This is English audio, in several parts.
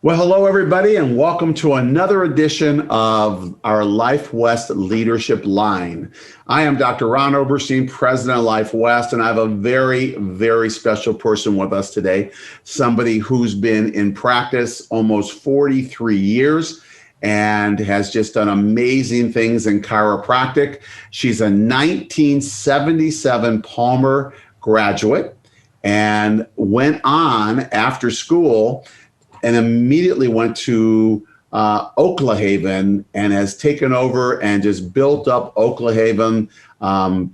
Well, hello, everybody, and welcome to another edition of our Life West Leadership Line. I am Dr. Ron Oberstein, president of Life West, and I have a very, very special person with us today, somebody who's been in practice almost 43 years and has just done amazing things in chiropractic. She's a 1977 Palmer graduate and went on after school and immediately went to Oklahaven and has taken over and just built up Oklahaven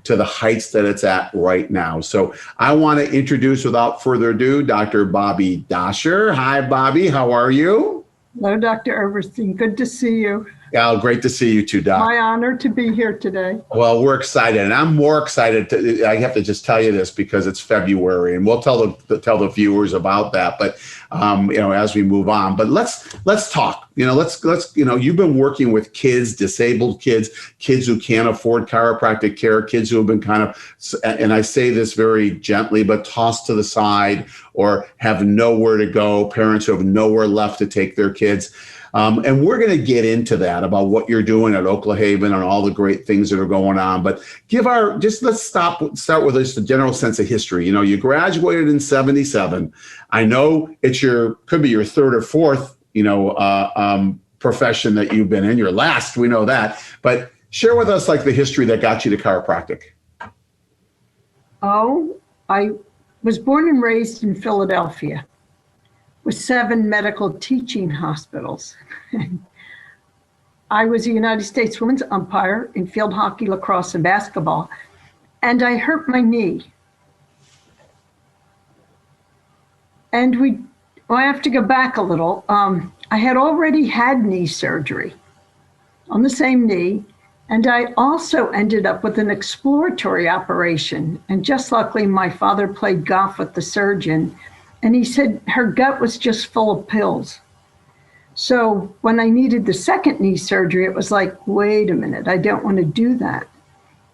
to the heights that it's at right now. So I want to introduce, without further ado, Dr. Bobby Doscher. Hi, Bobby. How are you? Hello, Dr. Oberstein. Good to see you. Yeah, great to see you too, Doc. My honor to be here today. Well, we're excited, and I'm more excited. I have to just tell you this because it's February, and we'll tell the viewers about that. But as we move on, but let's talk. Let's you've been working with kids, disabled kids, kids who can't afford chiropractic care, kids who have been kind of, and I say this very gently, but tossed to the side or have nowhere to go. Parents who have nowhere left to take their kids. And we're going to get into that about what you're doing at Oklahaven and all the great things that are going on. But let's start with just a general sense of history. You graduated in 77. I know could be your third or fourth, profession that you've been in, your last, we know that. But share with us like the history that got you to chiropractic. Oh, I was born and raised in Philadelphia, with 7 medical teaching hospitals. I was a United States women's umpire in field hockey, lacrosse, and basketball, and I hurt my knee. And I have to go back a little. I had already had knee surgery on the same knee, and I also ended up with an exploratory operation. And just luckily, my father played golf with the surgeon, and he said her gut was just full of pills. So when I needed the second knee surgery, it was like, wait a minute, I don't want to do that.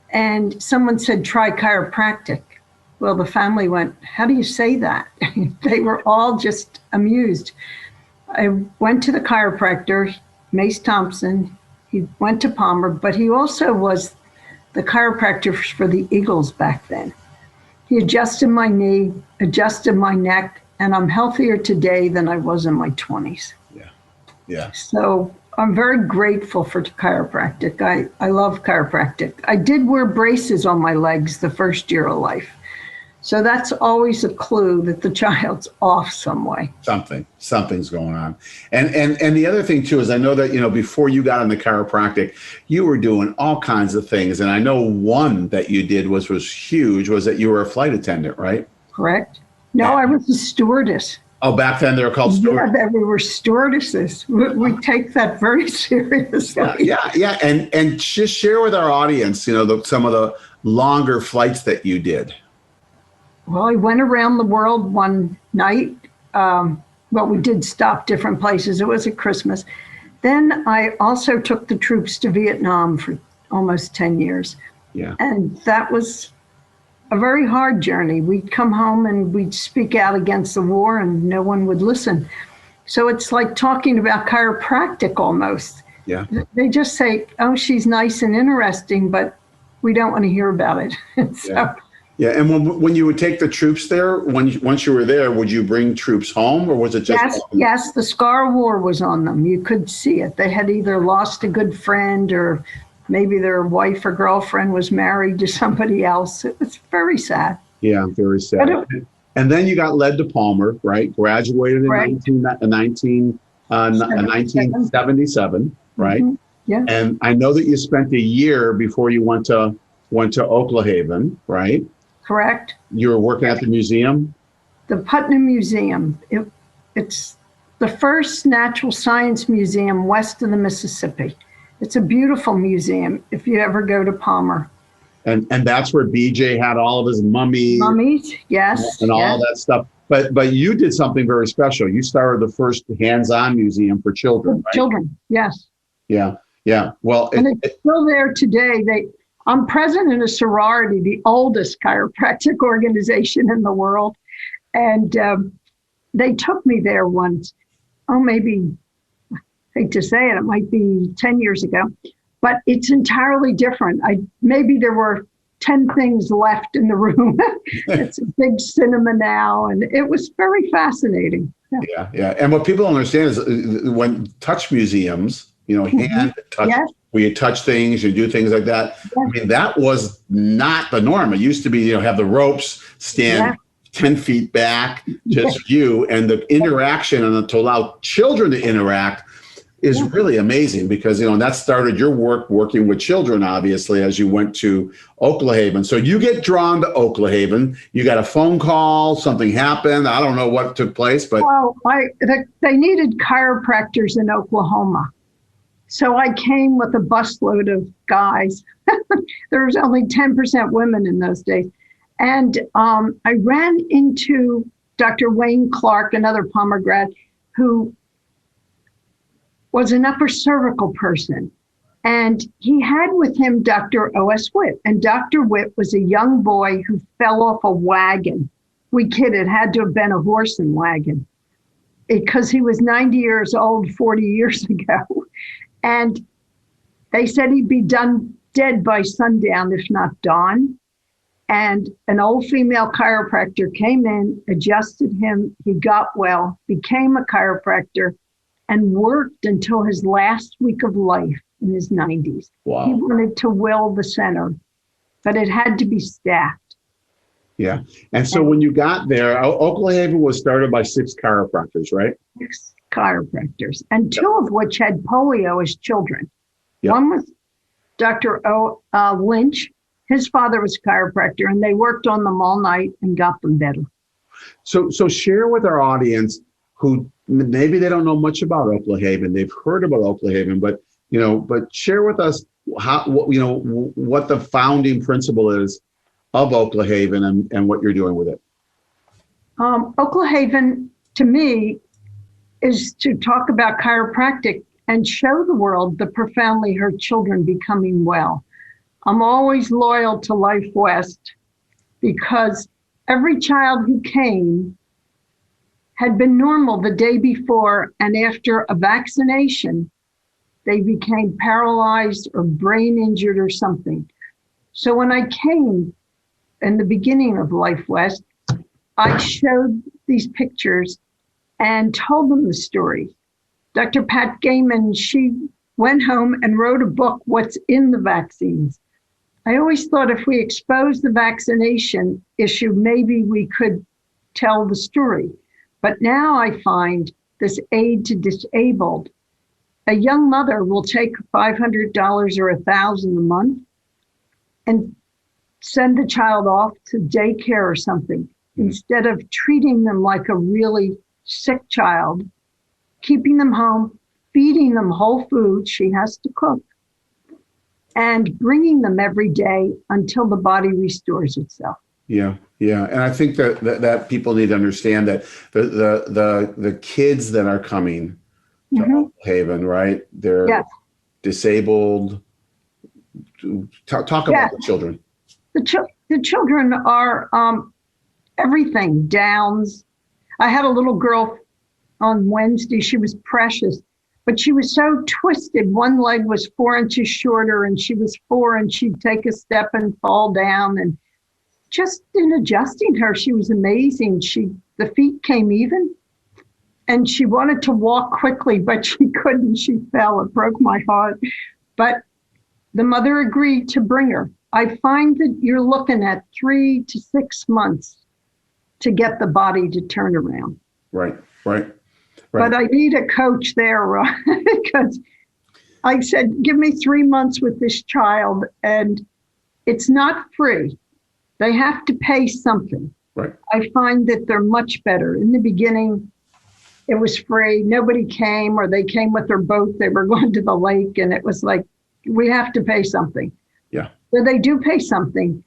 And someone said, try chiropractic. Well, the family went, how do you say that? They were all just amused. I went to the chiropractor, Mace Thompson. He went to Palmer, but he also was the chiropractor for the Eagles back then. He adjusted my knee, adjusted my neck, and I'm healthier today than I was in my 20s. Yeah. So I'm very grateful for chiropractic. I love chiropractic. I did wear braces on my legs the first year of life. So that's always a clue that the child's off some way. Something's going on. And the other thing too is I know that, before you got into chiropractic, you were doing all kinds of things. And I know one that you did was huge, was that you were a flight attendant, right? Correct. No, I was a stewardess. Oh, back then they were called stewardesses. Yeah, we were stewardesses. We take that very seriously. Yeah. And just share with our audience, some of the longer flights that you did. Well, I went around the world one night. We did stop different places. It was at Christmas. Then I also took the troops to Vietnam for almost 10 years. Yeah. And that was a very hard journey. We'd come home and we'd speak out against the war and no one would listen. So it's like talking about chiropractic almost. Yeah. They just say, oh, she's nice and interesting, but we don't want to hear about it. Yeah, and when you would take the troops there, once you were there, would you bring troops home, or was it just? Yes, the scar war was on them. You could see it. They had either lost a good friend or maybe their wife or girlfriend was married to somebody else. It was very sad. Yeah, very sad. And then you got led to Palmer, right? Graduated in 1977, right? Mm-hmm. Yeah. And I know that you spent a year before you went to Oklahaven, right? Correct. You were working at the museum? The Putnam Museum. It's the first natural science museum west of the Mississippi. It's a beautiful museum if you ever go to Palmer. And that's where BJ had all of his mummies. Mummies, yes. And all that stuff. But you did something very special. You started the first hands-on museum for children, right? Children, yes. Yeah. Well, and it's still there today. I'm president of sorority, the oldest chiropractic organization in the world. And they took me there once. oh, maybe, I hate to say it, it might be 10 years ago, but it's entirely different. Maybe there were 10 things left in the room. It's a big cinema now, and it was very fascinating. Yeah, yeah. And what people don't understand is when touch museums, hand touch, Yes. where you touch things, you do things like that. Yes. I mean, that was not the norm. It used to be, have the ropes stand 10 feet back, just you, and the interaction and to allow children to interact is really amazing because, that started your work working with children, obviously, as you went to Oklahaven. So you get drawn to Oklahaven. You got a phone call, something happened. I don't know what took place, but. Well, they needed chiropractors in Oklahoma. So I came with a busload of guys. There was only 10% women in those days. And I ran into Dr. Wayne Clark, another Palmer grad, who was an upper cervical person. And he had with him Dr. O.S. Witt. And Dr. Witt was a young boy who fell off a wagon. We kid, it had to have been a horse and wagon because he was 90 years old 40 years ago. And they said he'd be dead by sundown, if not dawn. And an old female chiropractor came in, adjusted him. He got well, became a chiropractor, and worked until his last week of life in his 90s. Wow. He wanted to will the center, but it had to be staffed. Yeah. And so when you got there, Oklahaven was started by 6 chiropractors, right? 6 chiropractors, and 2 of which had polio as children. Yep. One was Dr. Lynch. His father was a chiropractor, and they worked on them all night and got them better. So share with our audience who maybe they don't know much about Oklahaven. They've heard about Oklahaven, but share with us what the founding principle is of Oklahaven and what you're doing with it. Oklahaven, to me, is to talk about chiropractic and show the world the profoundly hurt children becoming well. I'm always loyal to Life West because every child who came had been normal the day before, and after a vaccination, they became paralyzed or brain injured or something. So when I came in the beginning of Life West, I showed these pictures and told them the story. Dr. Pat Gaiman, she went home and wrote a book, What's in the Vaccines. I always thought if we exposed the vaccination issue, maybe we could tell the story. But now I find this aid to disabled. A young mother will take $500 or $1,000 a month and send the child off to daycare or something instead of treating them like a really sick child, keeping them home, feeding them whole food, she has to cook, and bringing them every day until the body restores itself. Yeah, yeah, and I think that people need to understand that the kids that are coming to Oklahaven, right? They're disabled. Talk about the children. The children are everything. Downs. I had a little girl on Wednesday. She was precious, but she was so twisted. One leg was 4 inches shorter, and she was 4, and she'd take a step and fall down. And just in adjusting her, she was amazing. The feet came even, and she wanted to walk quickly, but she couldn't. She fell. It broke my heart. But the mother agreed to bring her. I find that you're looking at 3 to 6 months to get the body to turn around. Right. But I need a coach there, because I said, give me 3 months with this child, and it's not free. They have to pay something. Right. I find that they're much better. In the beginning, it was free. Nobody came, or they came with their boat. They were going to the lake, and it was like, we have to pay something. Yeah. So they do pay something.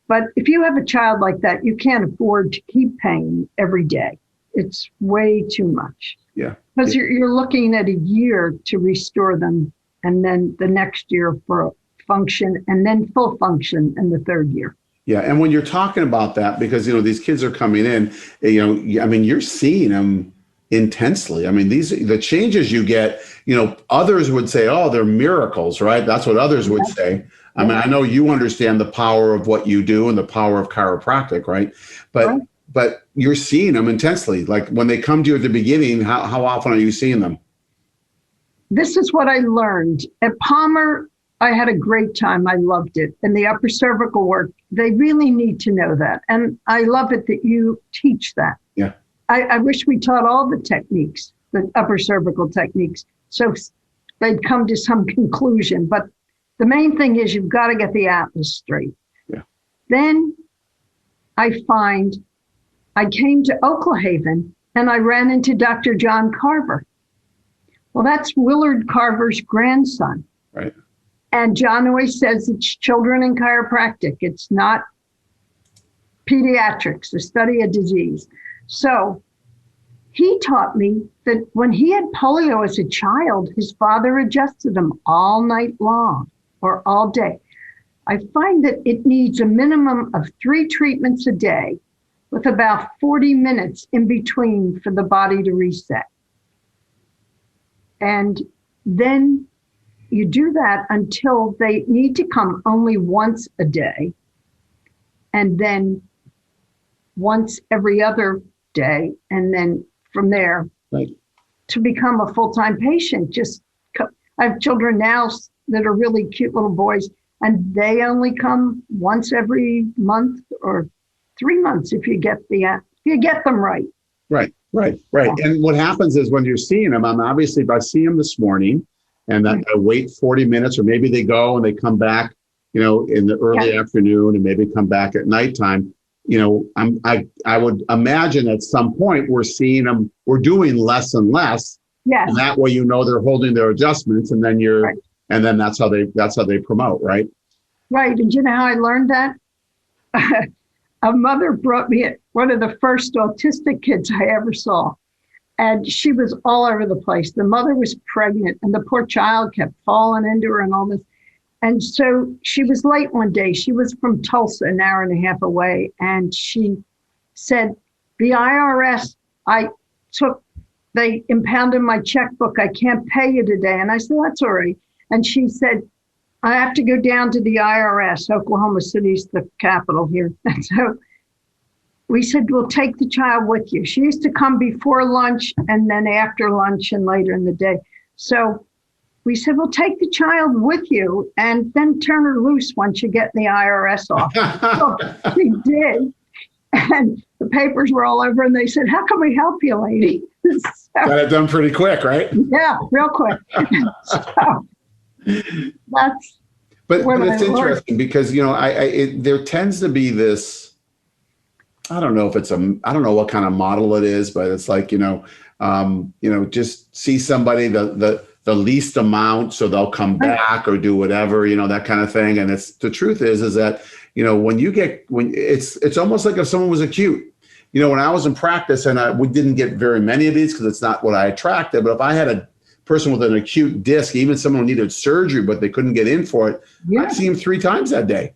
But if you have a child like that, you can't afford to keep paying every day. It's way too much. Yeah. Because you're looking at a year to restore them, and then the next year for function, and then full function in the 3rd year. Yeah. And when you're talking about that, because, these kids are coming in, I mean, you're seeing them intensely. I mean, the changes you get, others would say, oh, they're miracles, right? That's what others would say. I mean, I know you understand the power of what you do and the power of chiropractic, right? But you're seeing them intensely. Like when they come to you at the beginning, how often are you seeing them? This is what I learned. At Palmer, I had a great time. I loved it. And the upper cervical work, they really need to know that. And I love it that you teach that. Yeah. I wish we taught all the techniques, the upper cervical techniques, so they'd come to some conclusion. But the main thing is you've got to get the atlas straight. Yeah. Then I came to Oklahaven and I ran into Dr. John Carver. Well, that's Willard Carver's grandson. Right. And John always says it's children in chiropractic. It's not pediatrics, the study of disease. So he taught me that when he had polio as a child, his father adjusted him all night long or all day. I find that it needs a minimum of 3 treatments a day with about 40 minutes in between for the body to reset. And then you do that until they need to come only once a day, and then once every other day, and then from there, right, to become a full-time patient. I have children now that are really cute little boys, and they only come once every month or 3 months if you get them right. Right. Yeah. And what happens is when you're seeing them, obviously if I see them this morning and then I wait 40 minutes, or maybe they go and they come back, in the early afternoon and maybe come back at nighttime. I would imagine at some point we're seeing them, we're doing less and less. Yes. And that way, they're holding their adjustments, and then and then that's how they promote, right? Right. And you know how I learned that? A mother brought me one of the first autistic kids I ever saw. And she was all over the place. The mother was pregnant and the poor child kept falling into her and all this. And so she was late one day. She was from Tulsa, an hour and a half away. And she said, the IRS, they impounded my checkbook. I can't pay you today. And I said, that's all right. And she said, I have to go down to the IRS. Oklahoma City's the capital here. And so we said, we'll take the child with you. She used to come before lunch and then after lunch and later in the day. So we said, we'll take the child with you and then turn her loose once you get the IRS off. So she did. And the papers were all over and they said, how can we help you, lady? Got it done pretty quick, right? Yeah, real quick. So that's but it's interesting because there tends to be this, I don't know what kind of model it is, but it's like just see somebody the least amount so they'll come back or do whatever, that kind of thing. And the truth is that when it's almost like if someone was acute. When I was in practice, and we didn't get very many of these because it's not what I attracted, but if I had a person with an acute disc, even someone who needed surgery, but they couldn't get in for it, I'd see him 3 times that day,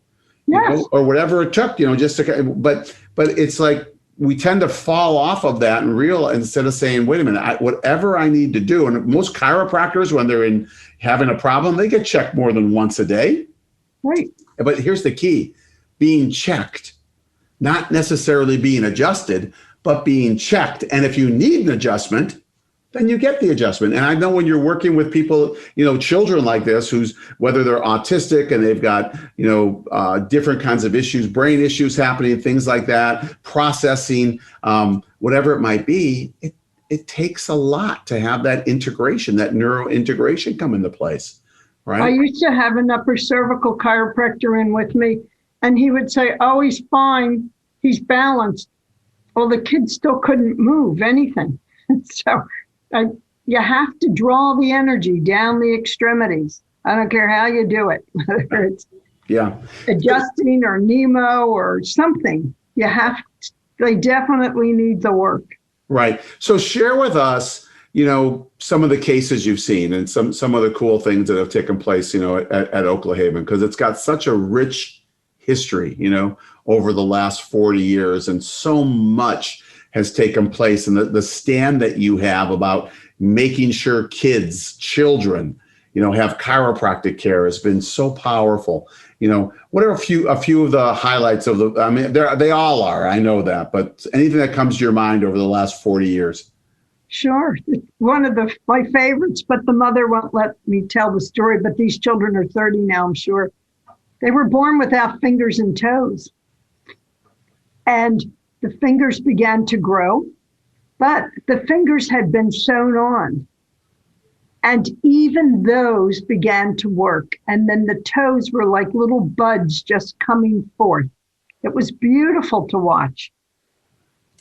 or whatever it took, just to, but it's like we tend to fall off of that and instead of saying, wait a minute, whatever I need to do. And most chiropractors, when they're having a problem, they get checked more than once a day. Right. But here's the key, being checked, not necessarily being adjusted, but being checked. And if you need an adjustment, then you get the adjustment. And I know when you're working with people, children like this, whether they're autistic and they've got, different kinds of issues, brain issues happening, things like that, processing, whatever it might be, it takes a lot to have that integration, that neuro integration come into place, right? I used to have an upper cervical chiropractor in with me, and he would say, oh, he's fine, he's balanced. Well, the kid still couldn't move anything. So you have to draw the energy down the extremities. I don't care how you do it, whether it's adjusting or Nemo or something. They definitely need the work. Right. So share with us, some of the cases you've seen and some of the cool things that have taken place, at Oklahaven, because it's got such a rich history, over the last 40 years, and so much has taken place, and the stand that you have about making sure children, have chiropractic care has been so powerful. What are a few of the highlights of I mean, they all are, I know that, but anything that comes to your mind over the last 40 years? Sure. One of my favorites, but the mother won't let me tell the story, but these children are 30 now, I'm sure. They were born without fingers and toes. And the fingers began to grow, but the fingers had been sewn on. And even those began to work. And then the toes were like little buds just coming forth. It was beautiful to watch.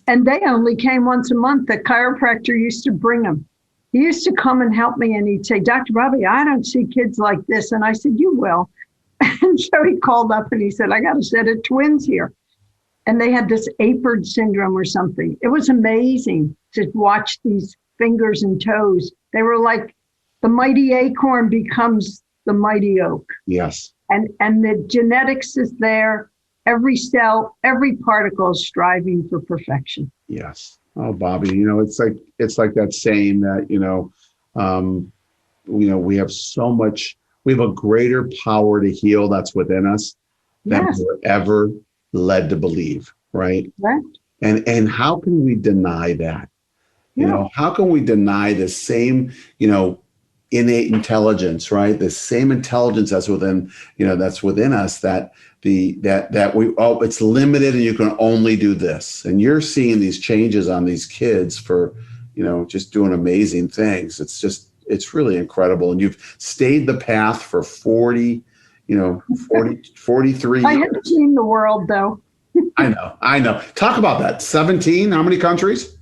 And they only came once a month. The chiropractor used to bring them. He used to come and help me, and he'd say, Dr. Bobby, I don't see kids like this. And I said, you will. And so he called up and he said, I got a set of twins here. And they had this Apert syndrome or something. It was amazing to watch these fingers and toes. They were like the mighty acorn becomes the mighty oak. Yes. And the genetics is there. Every cell, every particle is striving for perfection. Yes. Oh, Bobby, it's like that saying that, we have so much, we have a greater power to heal that's within us than we're ever led to believe, right? Right. And how can we deny that? How can we deny the same, innate intelligence, right? The same intelligence that's within us, that it's limited and you can only do this. And you're seeing these changes on these kids for, just doing amazing things. It's really incredible. And you've stayed the path for 43 years. I have seen the world, though. I know. Talk about that. 17, how many countries?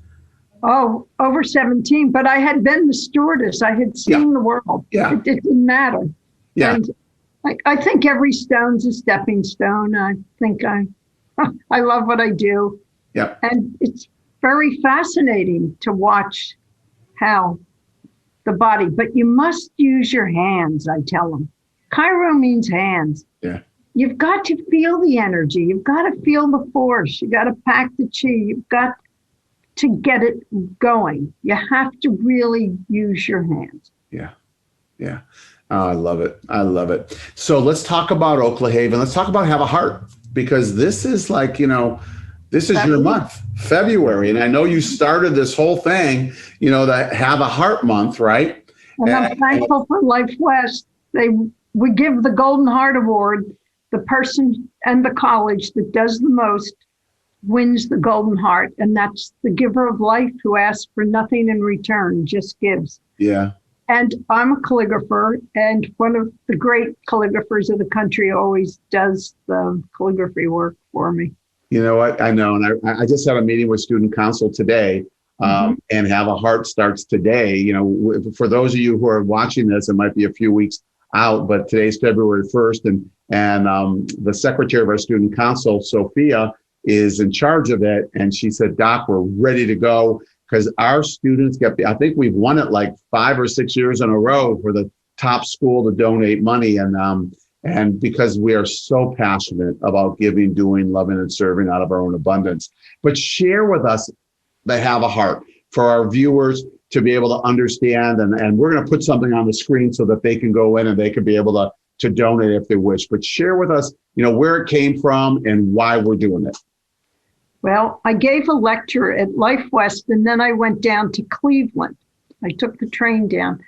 Oh, over 17. But I had been the stewardess. I had seen the world. Yeah. It didn't matter. Yeah. And I think every stone's a stepping stone. I think I love what I do. Yeah. And it's very fascinating to watch how the body, but you must use your hands, I tell them. Chiro means hands. Yeah. You've got to feel the energy. You've got to feel the force. You got to pack the chi. You've got to get it going. You have to really use your hands. Yeah. Yeah. Oh, I love it. I love it. So let's talk about Oklahaven. Let's talk about Have a Heart, because this is like, this is your month, February. And I know you started this whole thing, the Have a Heart month, right? And I'm thankful for Life West. We give the Golden Heart Award. The person and the college that does the most wins the Golden Heart. And that's the giver of life who asks for nothing in return, just gives. Yeah. And I'm a calligrapher, and one of the great calligraphers of the country always does the calligraphy work for me. You know what? I know. And I just had a meeting with student council today, and Have a Heart starts today. For those of you who are watching this, it might be a few weeks out, but today's February 1st. And the secretary of our student council, Sophia, is in charge of it. And she said, Doc, we're ready to go, because our students I think we've won it like 5 or 6 years in a row for the top school to donate money. And because we are so passionate about giving, doing, loving, and serving out of our own abundance. But share with us the Have a Heart for our viewers to be able to understand. And we're going to put something on the screen so that they can go in and they can be able to donate if they wish. But share with us, where it came from and why we're doing it. Well, I gave a lecture at Life West, and then I went down to Cleveland. I took the train down,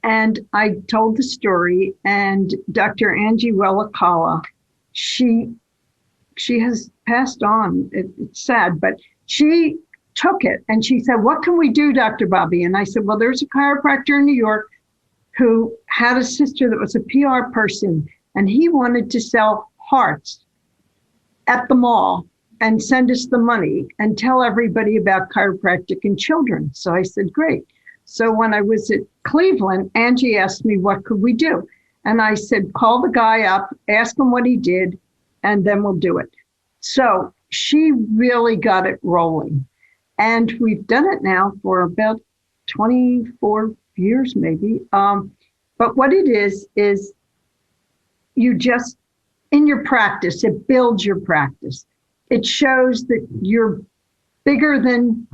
and I told the story. And Dr. Angie Wellacala, she has passed on. It's sad, but she took it and she said, "What can we do, Dr. Bobby?" And I said, "Well, there's a chiropractor in New York who had a sister that was a PR person, and he wanted to sell hearts at the mall and send us the money and tell everybody about chiropractic in children." So I said, great. So when I was at Cleveland, Angie asked me, what could we do? And I said, call the guy up, ask him what he did, and then we'll do it. So she really got it rolling. And we've done it now for about 24 years, maybe. But what it is you just, in your practice, it builds your practice. It shows that you're bigger than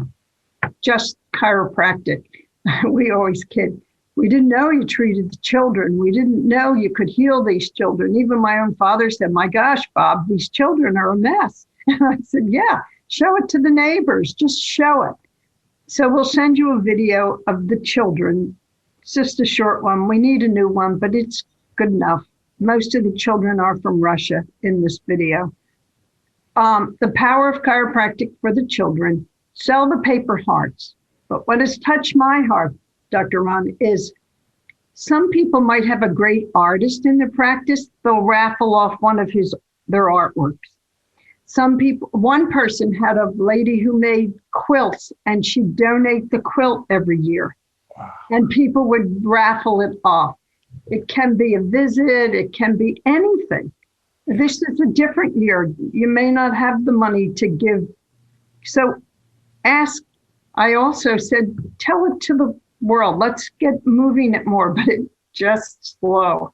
just chiropractic. We always kid. We didn't know you treated the children. We didn't know you could heal these children. Even my own father said, my gosh, Bob, these children are a mess. And I said, yeah, show it to the neighbors. Just show it. So we'll send you a video of the children. It's just a short one. We need a new one, but it's good enough. Most of the children are from Russia in this video. The power of chiropractic for the children. Sell the paper hearts. But what has touched my heart, Dr. Ron, is some people might have a great artist in their practice. They'll raffle off one of their artworks. Some people, one person had a lady who made quilts and she'd donate the quilt every year. Wow. And people would raffle it off. It can be a visit. It can be anything. This is a different year. You may not have the money to give. So ask. I also said, tell it to the world. Let's get moving it more, but it's just slow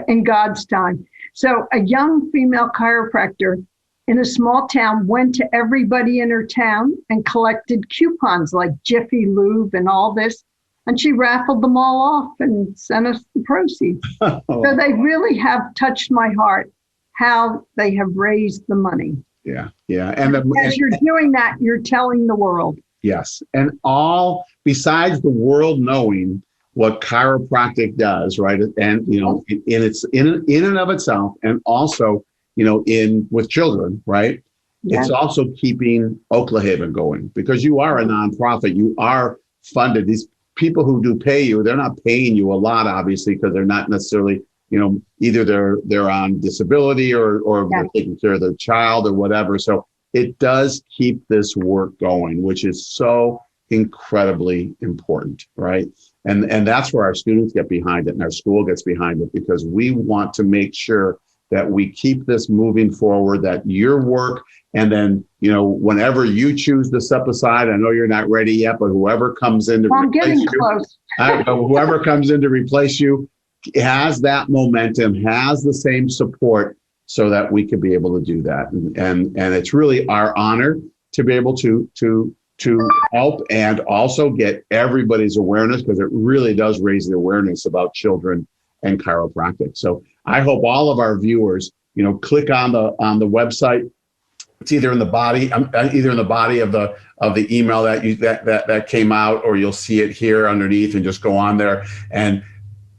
in God's time. So a young female chiropractor in a small town went to everybody in her town and collected coupons like Jiffy Lube and all this. And she raffled them all off and sent us the proceeds. Oh. So they really have touched my heart, how they have raised the money. Yeah, yeah. And as you're doing that, you're telling the world. Yes. And all, besides the world knowing what chiropractic does, right? And, you know, in and of itself, and also, you know, with children, right? Yeah. It's also keeping Oklahaven going because you are a nonprofit. You are funded. These people who do pay you, they're not paying you a lot, obviously, because they're not necessarily, you know, either they're on disability or yeah, they're taking care of their child or whatever. So it does keep this work going, which is so incredibly important, right? And that's where our students get behind it and our school gets behind it, because we want to make sure that we keep this moving forward, that your work, and then, you know, whenever you choose to step aside, I know you're not ready yet, but whoever comes in to replace you, whoever comes in to replace you has that momentum, has the same support, so that we could be able to do that. And it's really our honor to be able to help and also get everybody's awareness, because it really does raise the awareness about children and chiropractic. So I hope all of our viewers, you know, click on the website. It's either in the body of the email that came out, or you'll see it here underneath, and just go on there and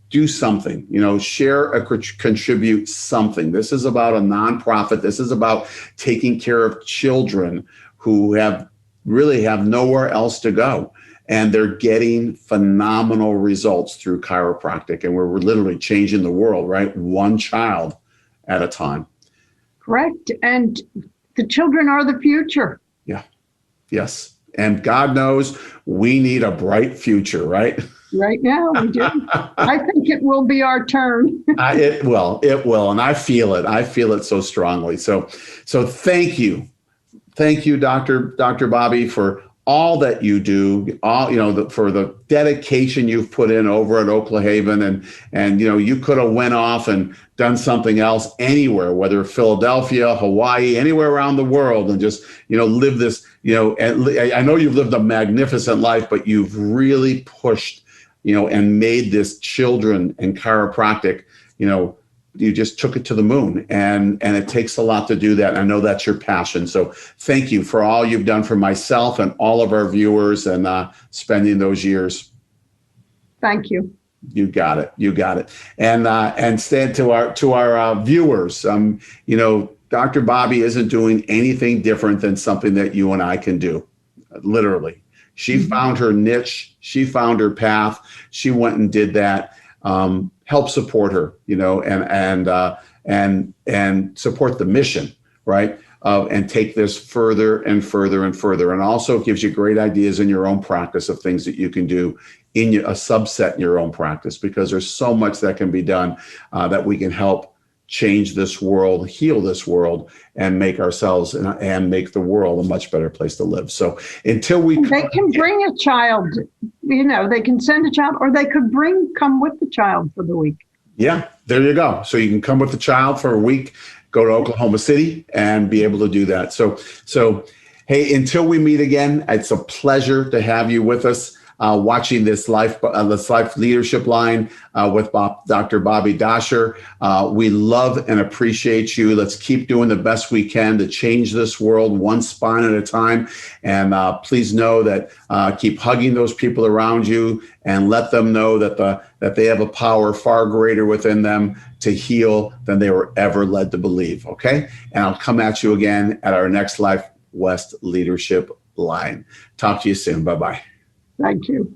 do something, you know, share or contribute something. This is about a nonprofit. This is about taking care of children who really have nowhere else to go. And they're getting phenomenal results through chiropractic. And we're literally changing the world, right? One child at a time. Correct. And the children are the future. Yeah. Yes. And God knows we need a bright future, right? Right now, we do. I think it will be our turn. It will. And I feel it. I feel it so strongly. So thank you. Thank you, Dr. Bobby, for all that you do, for the dedication you've put in over at Oklahaven. And, you know, you could have went off and done something else anywhere, whether Philadelphia, Hawaii, anywhere around the world, and just, you know, live this, you know, I know you've lived a magnificent life, but you've really pushed, you know, and made this children and chiropractic, you know, you just took it to the moon, and it takes a lot to do that. And I know that's your passion. So thank you for all you've done for myself and all of our viewers, and spending those years. Thank you. You got it. You got it. And stand to our viewers. You know, Dr. Bobby isn't doing anything different than something that you and I can do. Literally, she found her niche. She found her path. She went and did that. Help support her, you know, and support the mission, right? And take this further and further and further. And also gives you great ideas in your own practice of things that you can do in a subset in your own practice, because there's so much that can be done that we can help change this world, heal this world, and make ourselves and make the world a much better place to live. So until they can bring a child, you know, they can send a child, or they could come with the child for the week. Yeah, there you go. So you can come with the child for a week, go to Oklahoma City, and be able to do that. So Hey, until we meet again, it's a pleasure to have you with us. Watching this life leadership line with Dr. Bobby Doscher. We love and appreciate you. Let's keep doing the best we can to change this world one spine at a time. And please know that keep hugging those people around you and let them know that they have a power far greater within them to heal than they were ever led to believe. Okay, and I'll come at you again at our next Life West Leadership Line. Talk to you soon. Bye-bye. Thank you.